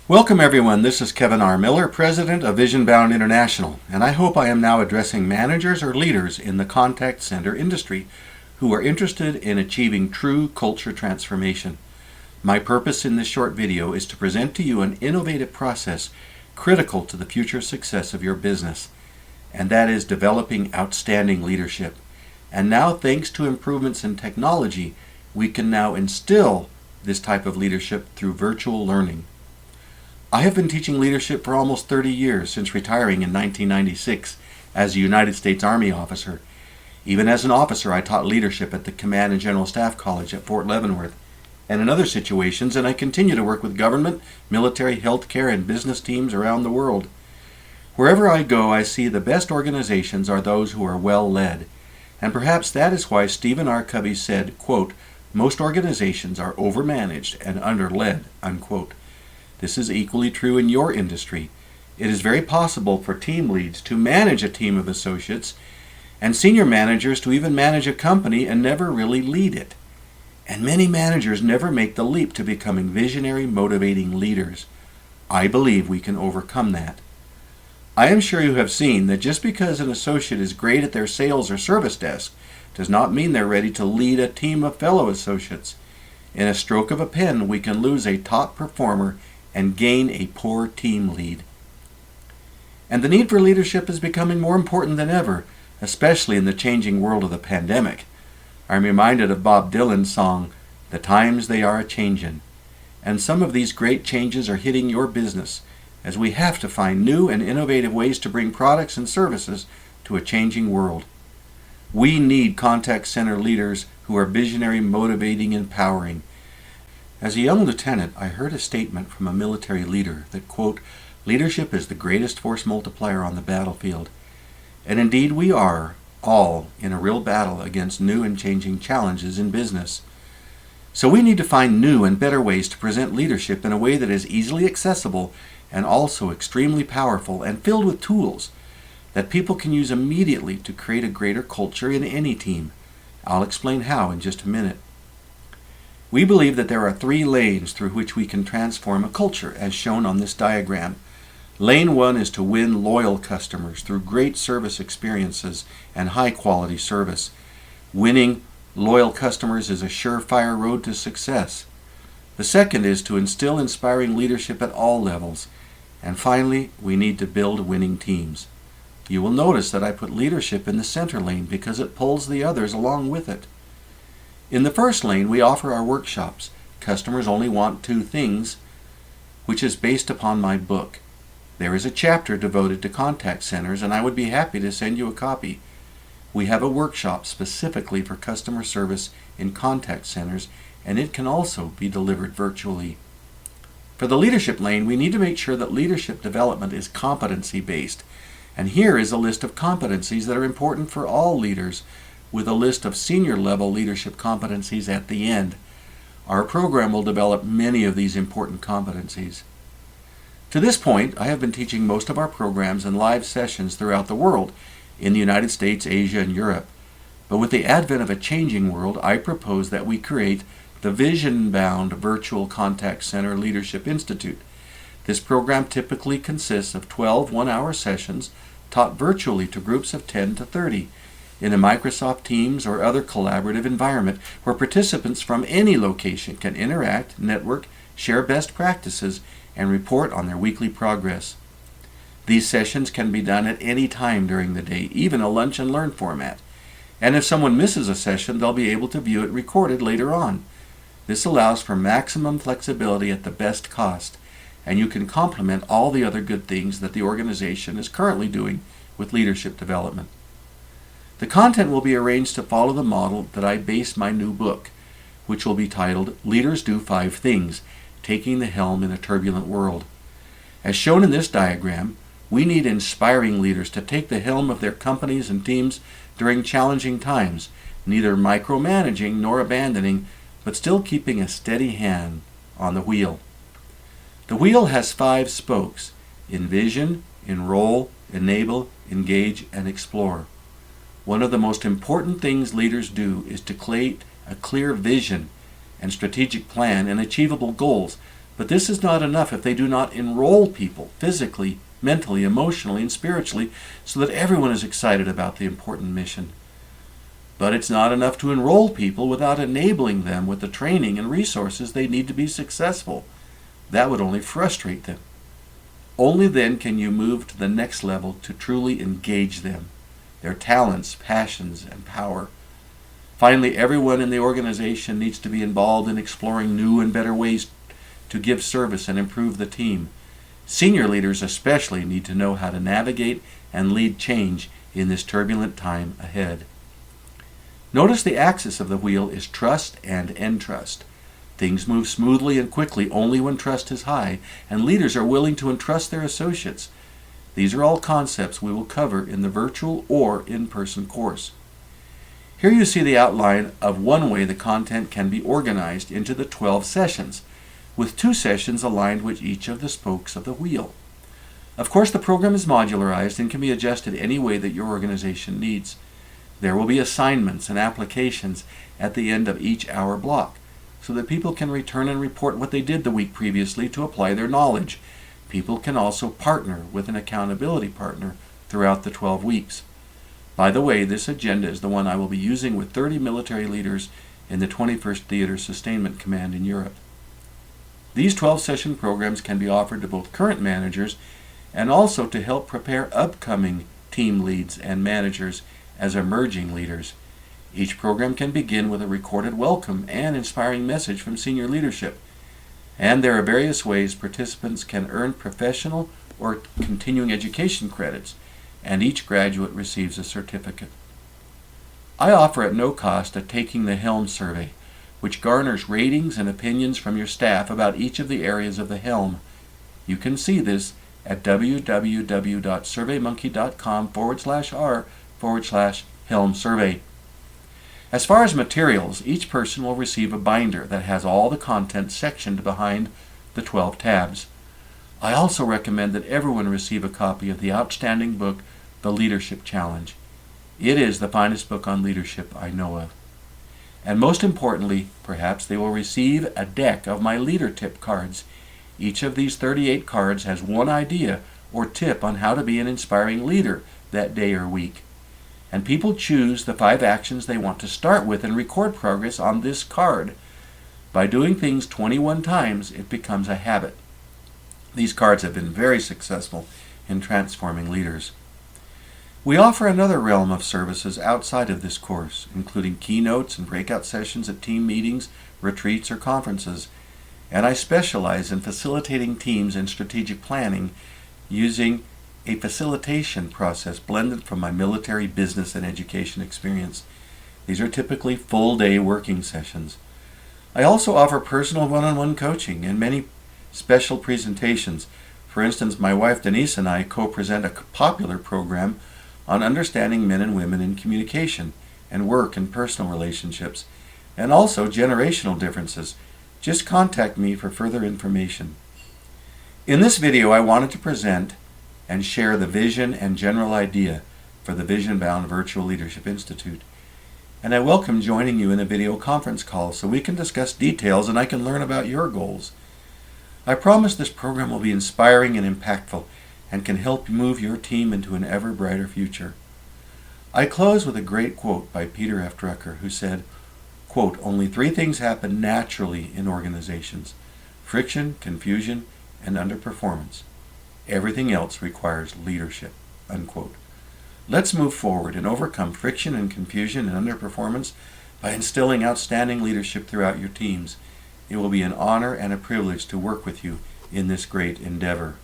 Welcome everyone, this is Kevin R. Miller, President of VisionBound International, and I hope I am now addressing managers or leaders in the contact center industry who are interested in achieving true culture transformation. My purpose in this short video is to present to you an innovative process critical to the future success of your business, and that is developing outstanding leadership. And now, thanks to improvements in technology, we can now instill this type of leadership through virtual learning. I have been teaching leadership for almost 30 years, since retiring in 1996 as a United States Army officer. Even as an officer, I taught leadership at the Command and General Staff College at Fort Leavenworth and in other situations, and I continue to work with government, military, healthcare, and business teams around the world. Wherever I go, I see the best organizations are those who are well led. And perhaps that is why Stephen R. Covey said, quote, "Most organizations are overmanaged and underled," unquote. This is equally true in your industry. It is very possible for team leads to manage a team of associates and senior managers to even manage a company and never really lead it. And many managers never make the leap to becoming visionary, motivating leaders. I believe we can overcome that. I am sure you have seen that just because an associate is great at their sales or service desk does not mean they're ready to lead a team of fellow associates. In a stroke of a pen, we can lose a top performer and gain a poor team lead. And the need for leadership is becoming more important than ever, especially in the changing world of the pandemic. I'm reminded of Bob Dylan's song, "The Times They Are A-Changin'," and some of these great changes are hitting your business, as we have to find new and innovative ways to bring products and services to a changing world. We need contact center leaders who are visionary, motivating, empowering. As a young lieutenant, I heard a statement from a military leader that, quote, "Leadership is the greatest force multiplier on the battlefield." And indeed we are all in a real battle against new and changing challenges in business. So we need to find new and better ways to present leadership in a way that is easily accessible and also extremely powerful and filled with tools that people can use immediately to create a greater culture in any team. I'll explain how in just a minute. We believe that there are 3 lanes through which we can transform a culture, as shown on this diagram. Lane 1 is to win loyal customers through great service experiences and high-quality service. Winning loyal customers is a surefire road to success. The second is to instill inspiring leadership at all levels. And finally, we need to build winning teams. You will notice that I put leadership in the center lane because it pulls the others along with it. In the first lane, we offer our workshops, Customers Only Want 2 Things, which is based upon my book. There is a chapter devoted to contact centers, and I would be happy to send you a copy. We have a workshop specifically for customer service in contact centers, and it can also be delivered virtually. For the leadership lane, we need to make sure that leadership development is competency-based, and here is a list of competencies that are important for all leaders, with a list of senior-level leadership competencies at the end. Our program will develop many of these important competencies. To this point, I have been teaching most of our programs and live sessions throughout the world, in the United States, Asia, and Europe. But with the advent of a changing world, I propose that we create the VisionBound Virtual Contact Center Leadership Institute. This program typically consists of 12 one-hour sessions taught virtually to groups of 10 to 30 in a Microsoft Teams or other collaborative environment where participants from any location can interact, network, share best practices, and report on their weekly progress. These sessions can be done at any time during the day, even a lunch and learn format. And if someone misses a session, they'll be able to view it recorded later on. This allows for maximum flexibility at the best cost, and you can complement all the other good things that the organization is currently doing with leadership development. The content will be arranged to follow the model that I base my new book, which will be titled Leaders Do 5 Things, Taking the Helm in a Turbulent World. As shown in this diagram, we need inspiring leaders to take the helm of their companies and teams during challenging times, neither micromanaging nor abandoning, but still keeping a steady hand on the wheel. The wheel has 5 spokes: envision, enroll, enable, engage, and explore. One of the most important things leaders do is to create a clear vision and strategic plan and achievable goals But this is not enough if they do not enroll people physically, mentally, emotionally, and spiritually so that everyone is excited about the important mission. But it's not enough to enroll people without enabling them with the training and resources they need to be successful. That would only frustrate them. Only then can you move to the next level to truly engage them, their talents, passions, and power. Finally, everyone in the organization needs to be involved in exploring new and better ways to give service and improve the team. Senior leaders especially need to know how to navigate and lead change in this turbulent time ahead. Notice the axis of the wheel is trust and entrust. Things move smoothly and quickly only when trust is high, and leaders are willing to entrust their associates. These are all concepts we will cover in the virtual or in-person course. Here you see the outline of one way the content can be organized into the 12 sessions, with 2 sessions aligned with each of the spokes of the wheel. Of course, the program is modularized and can be adjusted any way that your organization needs. There will be assignments and applications at the end of each hour block, so that people can return and report what they did the week previously to apply their knowledge. People can also partner with an accountability partner throughout the 12 weeks. By the way, this agenda is the one I will be using with 30 military leaders in the 21st Theater Sustainment Command in Europe. These 12-session programs can be offered to both current managers and also to help prepare upcoming team leads and managers as emerging leaders. Each program can begin with a recorded welcome and inspiring message from senior leadership. And there are various ways participants can earn professional or continuing education credits, and each graduate receives a certificate. I offer at no cost a Taking the Helm survey, which garners ratings and opinions from your staff about each of the areas of the helm. You can see this at www.surveymonkey.com/r/helm survey. As far as materials, each person will receive a binder that has all the content sectioned behind the 12 tabs. I also recommend that everyone receive a copy of the outstanding book, The Leadership Challenge. It is the finest book on leadership I know of. And most importantly, perhaps they will receive a deck of my leader tip cards. Each of these 38 cards has one idea or tip on how to be an inspiring leader that day or week. And people choose the 5 actions they want to start with and record progress on this card. By doing things 21 times, it becomes a habit. These cards have been very successful in transforming leaders. We offer another realm of services outside of this course, including keynotes and breakout sessions at team meetings, retreats, or conferences. And I specialize in facilitating teams in strategic planning using a facilitation process blended from my military, business, and education experience. These are typically full-day working sessions. I also offer personal one-on-one coaching and many special presentations. For instance, my wife Denise and I co-present a popular program on understanding men and women in communication and work and personal relationships, and also generational differences. Just contact me for further information. In this video, I wanted to present and share the vision and general idea for the Vision Bound Virtual Leadership Institute. And I welcome joining you in a video conference call so we can discuss details and I can learn about your goals. I promise this program will be inspiring and impactful and can help move your team into an ever brighter future. I close with a great quote by Peter F. Drucker, who said, quote, "Only 3 things happen naturally in organizations: friction, confusion, and underperformance. Everything else requires leadership," unquote. Let's move forward and overcome friction and confusion and underperformance by instilling outstanding leadership throughout your teams. It will be an honor and a privilege to work with you in this great endeavor.